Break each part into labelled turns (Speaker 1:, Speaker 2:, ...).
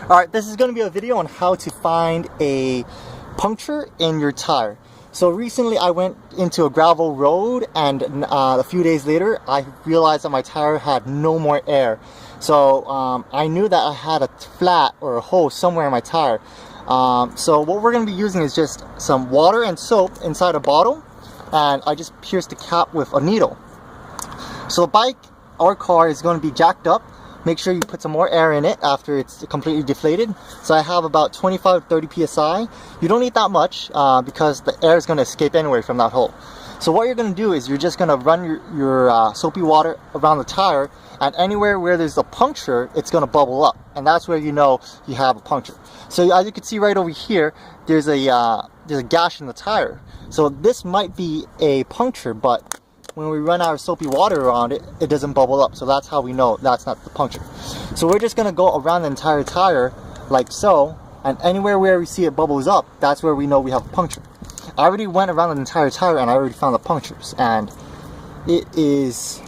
Speaker 1: Alright, this is going to be a video on how to find a puncture in your tire. So recently I went into a gravel road and a few days later I realized that my tire had no more air. So I knew that I had a flat or a hole somewhere in my tire. So what we're going to be using is just some water and soap inside a bottle, and I just pierced the cap with a needle. So the bike or car is going to be jacked up. Make sure you put some more air in it after it's completely deflated. So I have about 25-30 psi. You don't need that much because the air is going to escape anyway from that hole. So what you're going to do is you're just going to run your soapy water around the tire, and anywhere where there's a puncture, it's going to bubble up, and that's where you know you have a puncture. So as you can see right over here, there's a gash in the tire. So this might be a puncture, but when we run our soapy water around it, it doesn't bubble up. So that's how we know that's not the puncture. So we're just going to go around the entire tire like so, and anywhere where we see it bubbles up, that's where we know we have a puncture. I already went around the entire tire and I already found the punctures, and it is,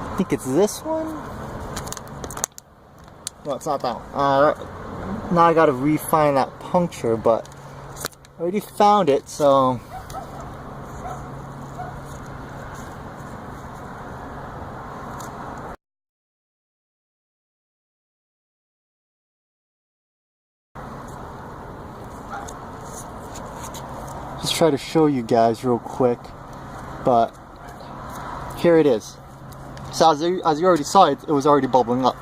Speaker 1: I think it's this one. No, it's not that one. Now I gotta re-find that puncture, but I already found it, so just try to show you guys real quick, but here it is. So as you already saw, it was already bubbling up.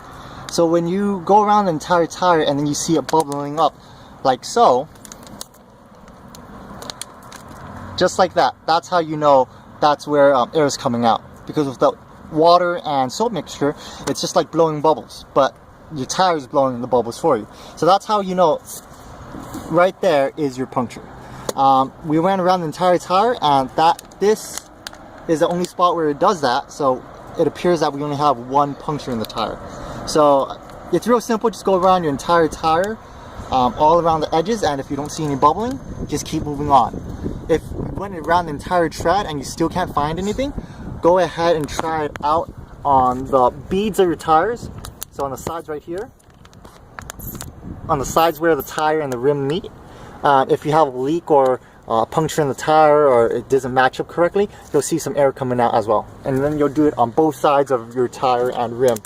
Speaker 1: So when you go around the entire tire and then you see it bubbling up like so, just like that, that's how you know that's where air is coming out. Because with the water and soap mixture, it's just like blowing bubbles, but your tire is blowing the bubbles for you. So that's how you know right there is your puncture. We went around the entire tire, and this is the only spot where it does that, so it appears that we only have one puncture in the tire. So it's real simple. Just go around your entire tire, all around the edges, and if you don't see any bubbling, just keep moving on. If you went around the entire tread and you still can't find anything, go ahead and try it out on the beads of your tires. So on the sides right here, on the sides where the tire and the rim meet. If you have a leak or a puncture in the tire, or it doesn't match up correctly, you'll see some air coming out as well. And then you'll do it on both sides of your tire and rim.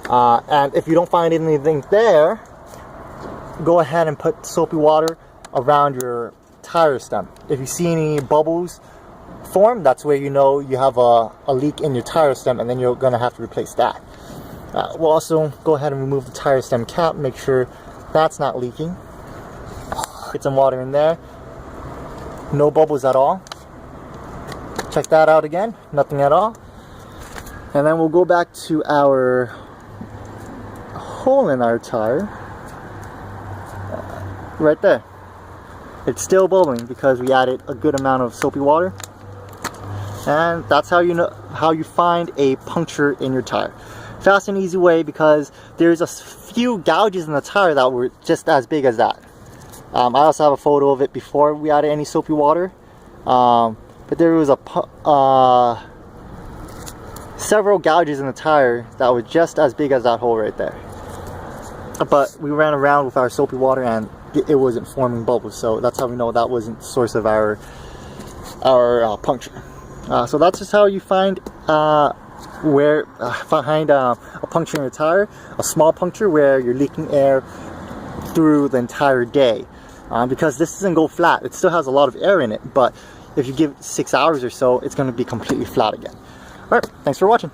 Speaker 1: And if you don't find anything there, go ahead and put soapy water around your tire stem. If you see any bubbles form, that's where you know you have a leak in your tire stem, and then you're going to have to replace that. We'll also go ahead and remove the tire stem cap, make sure that's not leaking. Get some water in there. No bubbles at all. Check that out again. Nothing at all. And then we'll go back to our hole in our tire. Right there. It's still bubbling because we added a good amount of soapy water. And that's how you know how you find a puncture in your tire. Fast and easy way, because there's a few gouges in the tire that were just as big as that. I also have a photo of it before we added any soapy water, but there was several gouges in the tire that were just as big as that hole right there. But we ran around with our soapy water and it wasn't forming bubbles, so that's how we know that wasn't the source of our puncture. So that's just how you find a puncture in your tire, a small puncture where you're leaking air through the entire day. Because this doesn't go flat, it still has a lot of air in it, but if you give it 6 hours or so, it's going to be completely flat again. Alright, thanks for watching.